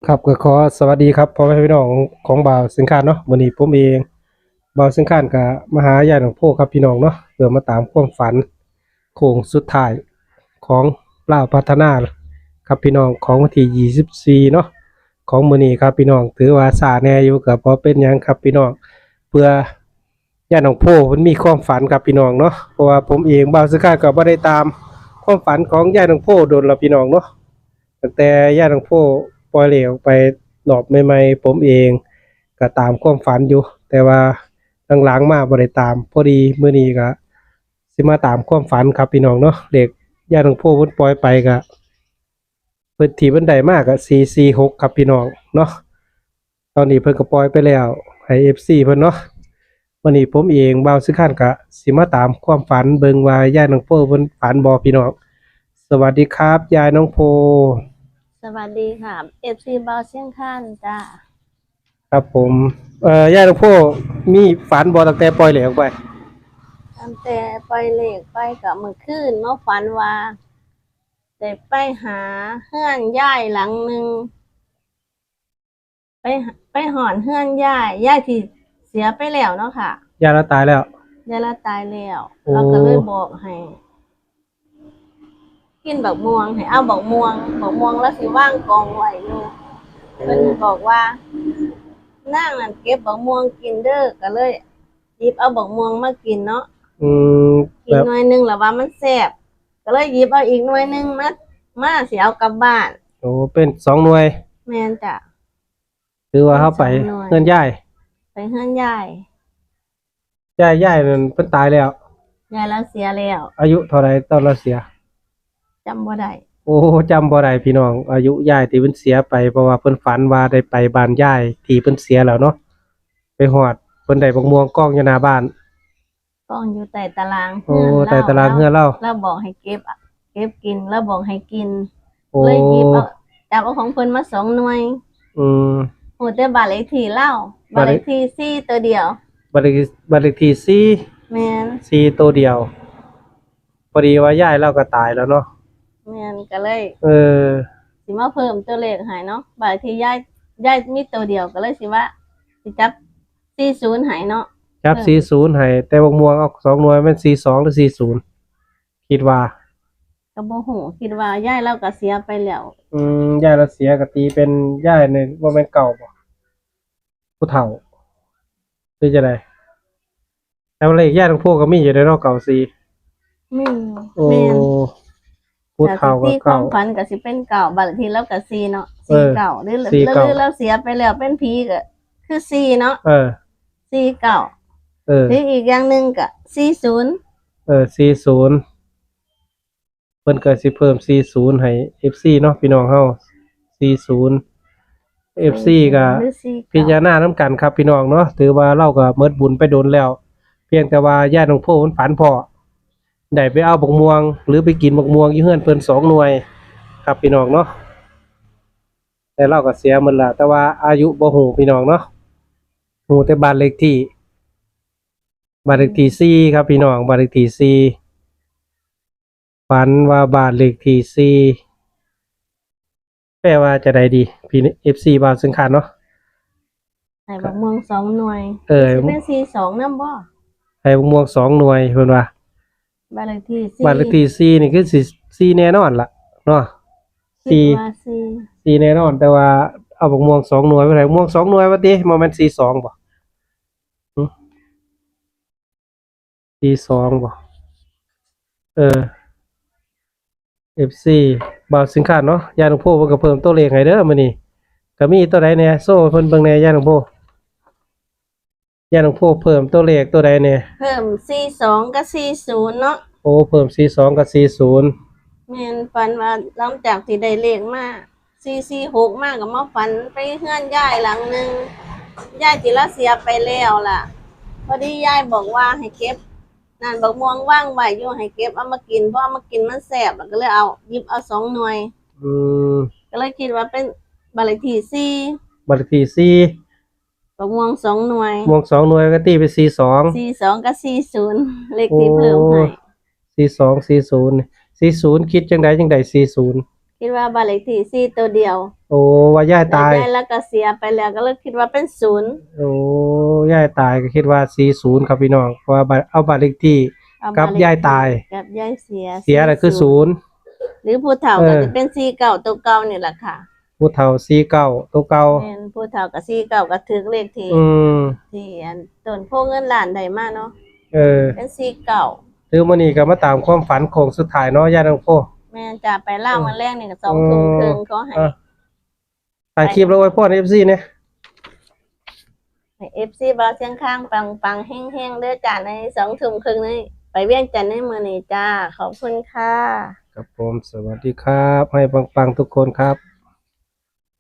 ครับก็ขอสวัสดีครับพ่อแม่พี่น้องของบ่าวสิงคานเนาะวันนี้ผมเองบ่าวสิงคานกับมาหาญาติของพ่อครับพี่น้องเนาะเพื่อมาตามความฝันโค้งสุดท้ายของลาวพัฒนาครับพี่น้องของวันที่24เนาะของมื้อนี้ครับพี่น้องถือว่าสาแหน่อยู่ก็บ่เป็นหยังครับพี่น้องเพื่อญาติของพ่อเพิ่นมีความฝันครับพี่น้องเนาะเพราะว่าผมเองบ่าวสิงคานก็บ่ได้ตามความฝันของญาติของพ่อโดนแล้วพี่น้องเนาะ ตั้งแต่ญาติของพ่อปล่อยเหลวไปหลอบใหม่ๆผมเองก็ตามความฝันอยู่แต่ว่าหลังๆมาบ่ได้ตามพอดีมื้อนี้ก็สิมาตามความฝันครับพี่น้องเนาะเด็กญาติของพ่อเพิ่นปล่อยไปก็เพิ่นที่เพิ่นได้มาก็446ครับพี่น้องเนาะตอนนี้เพิ่นก็ปล่อยไปแล้วให้ FC เพิ่นเนาะวันนี้ผมเองบ่าวซื้อข้านก็สิมาตามความฝันเบิ่งว่าญาติของพ่อเพิ่นฝันบ่พี่น้องสวัสดีครับยายน้องโพ สวัสดีค่ะFC บาเชียงคานจ้าครับผมญาติหลวงพ่อมีฝันบ่ตั้งแต่ปล่อยเหลวไปตั้งแต่ไปเลขไปกับเมื่อคืนเมื่อฝันว่าได้ไปหาเฮือนย่ายหลังหนึ่งไปหอนเฮือนย่ายที่เสียไปแล้วเนาะค่ะญาติเราตายแล้วย่ายละตายแล้ว โอ้ เราก็เลยบอกให้กินบักม่วงให้เอาบักม่วงแล้วสิว่างกองไว้อยู่เพิ่นบอกว่านั่งนั่นเก็บบักม่วงกินเด้อก็เลยหยิบเอาบักม่วงมากินเนาะอืมกิแบนบหน่วยหนึ่งแล้วว่ามันแซ่บก็เลยหยิบเอาอีกหน่วยหนึ่งมาสิเอากลับบ้านโอ้เป็น2หน่วยแม่นจ้ะหรือว่าเฮาไป เป็น2หน่วย เฮือนยายไปเฮือนยาย ยายนั่นเพิ่นตายแล้ว ยายแล้วเสียแล้ว อายุเท่าใดตอนเราเสียจำบ่ได้ โอ้จำบ่ได้พี่น้องอายุยายที่เพิ่นเสียไปเพราะว่าเพิ่นฝันว่าได้ไปบ้านยายที่เพิ่นเสียแล้วเนาะไปฮอดเพิ่นได้บักม่วงกองอยู่หน้าบ้านกองอยู่ใต้ตาราง โอ้ เฮือน ใต้ตารางเฮือนเรา แล้วบอกให้เก็บกินแล้วบอกให้กิน โอ้ เลยหยิบเอาจับเอาของเพิ่นมา2หน่วย อืม โหแต่บ้านเลขที่เล่าบ้านเลขที่4ตัวเดียวบ้านเลขที่แม่น 4ตัวเดียวพอดีว่ายายเราก็ตายแล้วเนาะแม่นก็เลย เออ สิมาเพิ่มตัวเลขให้เนาะบ้านเลขที่ยายมีตัวเดียวก็เลยสิว่าสิจับ40ให้เนาะจับ40ให้แต่บักม่วงเอา2หน่วยแม่น42หรือ40คิดว่าก็บ่ฮู้คิดว่ายายเราก็เสียไปแล้วยายเราเสียก็ตีเป็นยายนี่บ่แม่นเก่าบ่ผู้เฒ่าคือจังได๋แต่ว่าเลขยายทั้งพวกก็มีอยู่ในเนาะเก่า4มีโอ้แม่นผู้เฒ่าก็ที่ควา เก่าม ฝันก็สิเป็นเก่าบ้านเลขที่เราก็4เนาะ เออ 4เก่าหรือ 4เก่า เราเสียไปแล้วเป็นผีก็คือ4เนาะเออ4เก่าเออ หรืออีกอย่างหนึงก็40 40เพิ่นก็สิเพิ่ม40ให้ FC เนาะพี่น้องเฮา40 FC ก็ หรือพิจารณานำกันครับพี่น้องเนาะถือว่าเราก็หมดบุญไปโดนแล้ว เพียงแต่ว่าญาติหลวงพ่อเพิ่นฝันพอได้ไปเอาบักม่วง หรือไปกินบักม่วงอยู่เฮือนเพิ่น2หน่วย ครับพี่น้องเนาะแต่เราก็เสียหมดละแต่ว่าอายุบ่ฮู้พี่น้องเนาะฮู้แต่บ้านเลขที่4ครับพี่น้องบ้านเลขที่4ฝันว่าบ้านเลขที่4แปลว่าจะได้ดีพี่ FC บ่าวสังขารเนาะ ให้บักม่วง2หน่วย เออ สิเป็น42นำบ่ ให้บักม่วง2หน่วยเพิ่นว่า บ้านเลขที่4บ้านเลขที่4นี่คือสิ4แน่นอนล่ะเนาะ คิดว่า4แน่นอนแต่ว่าเอาบักม่วง2หน่วยไปให้บักม่วง2หน่วยว่าติบ่แม่น42บ่หึ42บ่เออ FC บ่าวสิงคานเนาะญาติหลวงพ่อเพิ่นก็เพิ่มตัวเลขให้เด้อมื้อนี้ก็มีตัวใดแหน่โซ่เพิ่นเบิ่งแหน่ญาติหลวงพ่อญาติหลวงพ่อเพิ่มตัวเลขตัวใดแหน่ เพิ่ม42กับ40เนาะ โอ้เพิ่ม42กับ40แม่นฝันว่าหลังจากที่ได้เลขมา446มาก็มาฝันไปเฮือนยายหลังหนึงยายที่เราเสียไปแล้วล่ะพอดียายบอกว่าให้เก็บนั่นบักม่วงว่างไว้อยู่ให้เก็บเอามากินเพราะเอามากินมันแซ่บแล้วก็เลยเอาหยิบเอา2หน่วย อืม ก็เลยคิดว่าเป็นบ้านเลขที่บ้านเลขที่4บักม่วง2หน่วย 4ม่วง2หน่วยก็ตีเป็น42 42กับ40เลขที่เพิ่มให้ 42 40 40คิดจังได๋40คิดว่าบ้านเลขที่4ตัวเดียว โอ้ว่าย่าย แต่ ตาย ยายแล้วก็เสียไปแล้วก็เลยคิดว่าเป็นศูนย์ โอ้ย่ายตายก็คิดว่า40ครับพี่น้องเพราะว่าเอาบัตรเลขที่ เอ กับ บ้นเลข ย่ายตาย กับยายเสีย เสียน่ะคือ0 หรือผู้เฒ่าก็จะเป็น49ตัวเก่านี่แหละค่ะ ผู้เฒ่า49ตัวเก่า แม่นผู้เฒ่าก็49ก็ถึกเลขที่ อืม ที่อันต้นโพเงินล้านได้มาเนาะ เออ เป็น49 คือมื้อนี้ก็มาตามความฝันโค้งสุดท้ายเนาะย่าน้องโพ แม่นจะไปล่าวันแรกนี่ก็2 ทุ่มครึ่งเขาให้ อ่ะถ่ายคลิปแล้วไว้พร FC เนี่ย ให้ FC บ่าวเสียงข้างปังๆแห้งๆเด้อจ้าใน2 ทุ่มครึ่งนี้ไปเวียงจันทน์ในมื้อนี้จ้าขอบคุณค่ะ ครับผมสวัสดีครับให้ปังๆทุกคนครับ